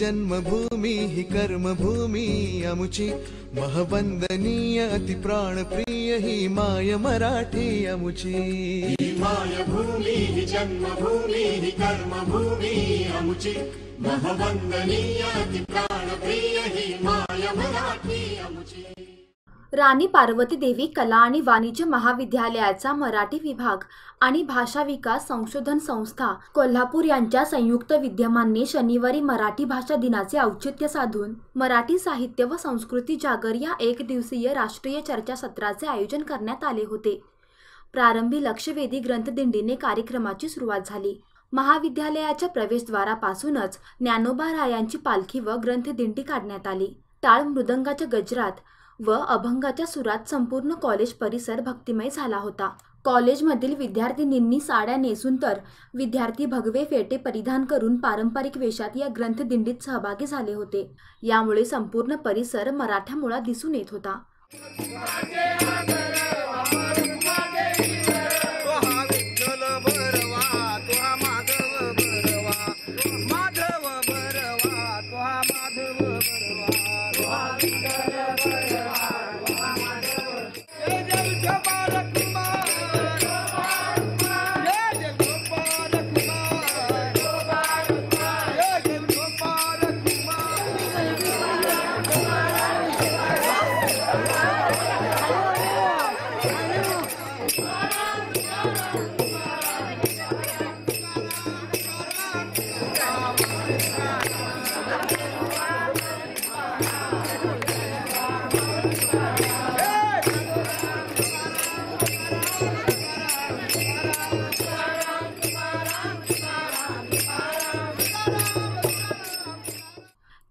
जन्मभूमी ही कर्मभूमी अमुची महवंदनीय अति प्राणप्रिय ही माय मराठी अमुची मायभूमी ही जन्मभूमी ही कर्मभूमी अमुची महवंदनीय अति प्राणप्रिय ही माय मराठी अमुची। राणी पार्वती देवी कला आणि वाणिज्य महाविद्यालयाचा मराठी विभाग आणि भाषा विकास संशोधन संस्था कोल्हापूर यांच्या संयुक्त विद्यमाने शनिवारी मराठी भाषा दिनाचे औचित्य साधून मराठी साहित्य व संस्कृती जागर या एक दिवसीय राष्ट्रीय चर्चासत्राचे आयोजन करण्यात आले होते। प्रारंभी लक्षवेधी ग्रंथदिंडीने कार्यक्रमाची सुरुवात झाली। महाविद्यालयाच्या प्रवेशद्वारापासूनच ज्ञानोबा रायांची पालखी व ग्रंथदिंडी काढण्यात आली। टाळ मृदंगाच्या गजरात व अभंगाच्या सुरात संपूर्ण कॉलेज परिसर भक्तिमय झाला होता। कॉलेजमधील विद्यार्थिनींनी साड्या नेसून तर विद्यार्थी भगवे फेटे परिधान करून पारंपरिक वेशात या ग्रंथदिंडीत सहभागी झाले होते। यामुळे संपूर्ण परिसर मराठा मुळा दिसून येत होता।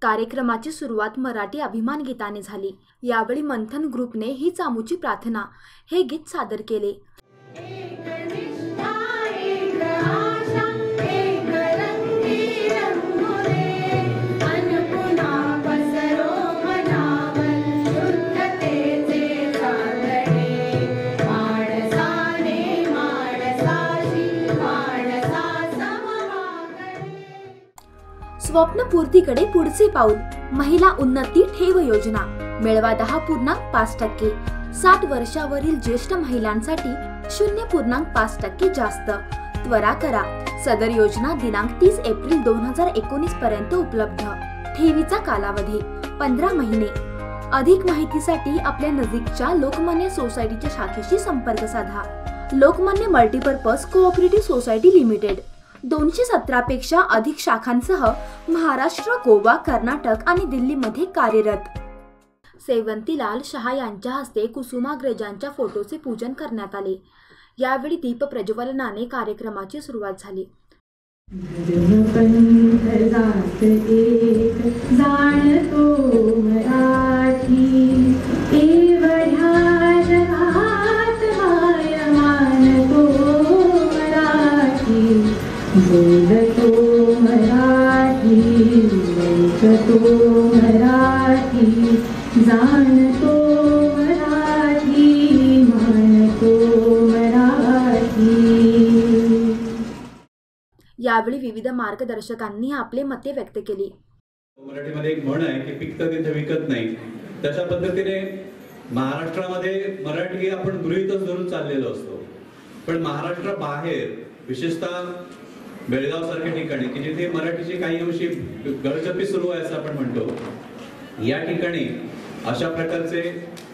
कार्यक्रमाची सुरुवात मराठी अभिमान गीताने झाली। यावेळी मंथन ग्रुपने ही चामूची प्रार्थना हे गीत सादर केले। स्वप्नपूर्तीकडे पुढचे पाऊल, महिला उन्नती ठेव योजना मिळवा 10.5%, 60 वर्षावरील ज्येष्ठ महिलांसाठी 0.5% जास्त, त्वरा करा। सदर योजना दिनांक 30 एप्रिल 2019 पर्यंत उपलब्ध। ठेवीचा कालावधी 15 महिने। अधिक माहितीसाठी आपल्या नजीकच्या लोकमान्य सोसायटीच्या शाखेशी संपर्क साधा। Lokmanya multipurpose cooperative society limited 217 पेक्षा अधिक शाखांसह महाराष्ट्र, गोवा, कर्नाटक आणि दिल्लीमध्ये कार्यरत। सेवंतीलाल शहा यांच्या हस्ते कुसुमाग्रजांच्या फोटोचे पूजन करण्यात आले। यावेळी दीप प्रज्वलनाने कार्यक्रमाची सुरुवात झाली। बोलतो मराठी, ऐकतो मराठी, जाणतो मराठी, मानतो मराठी। यावेळी विविध मार्गदर्शकांनी आपले मते व्यक्त केली। मराठीमध्ये एक म्हण आहे की पिकतं तिथे विकत नाही, तशा पद्धतीने महाराष्ट्रामध्ये मराठी आपण गृहीतच धरून चाललेलो असतो, पण महाराष्ट्राबाहेर विशेषतः बेळगाव सारख्या ठिकाणी की जिथे मराठीची काही अंशी गळचपी सुरू आहे असं आपण म्हणतो, या ठिकाणी अशा प्रकारचे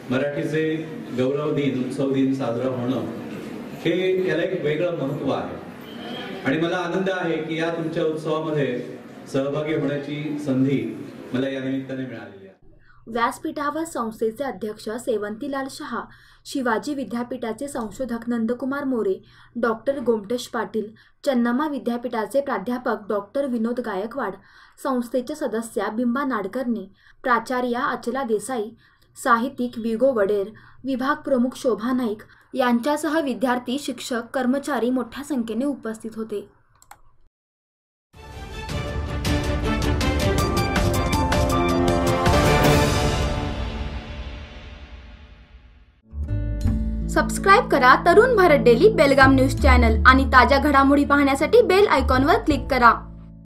मराठीचे गौरव दिन, उत्सव दिन साजरा होणं हे याला एक वेगळं महत्व आहे। आणि मला आनंद आहे की या तुमच्या उत्सवामध्ये सहभागी होण्याची संधी मला या निमित्ताने मिळालेली आहे। व्यासपीठावर संस्थेचे अध्यक्ष सेवंतीलाल शहा, शिवाजी विद्यापीठाचे संशोधक नंदकुमार मोरे, डॉक्टर गोमटेश पाटील, चन्नम्मा विद्यापीठाचे प्राध्यापक डॉक्टर विनोद गायकवाड, संस्थेच्या सदस्या बिंबा नाडकर्णी, प्राचार्या अचला देसाई, साहित्यिक विगो वडेर, विभाग प्रमुख शोभा नाईक यांच्यासह विद्यार्थी, शिक्षक, कर्मचारी मोठ्या संख्येने उपस्थित होते। सबस्क्राइब करा तरुण भारत डेली बेलगाम न्यूज चॅनल आणि ताज्या घडामोडी पाहण्यासाठी बेल आयकॉनवर क्लिक करा।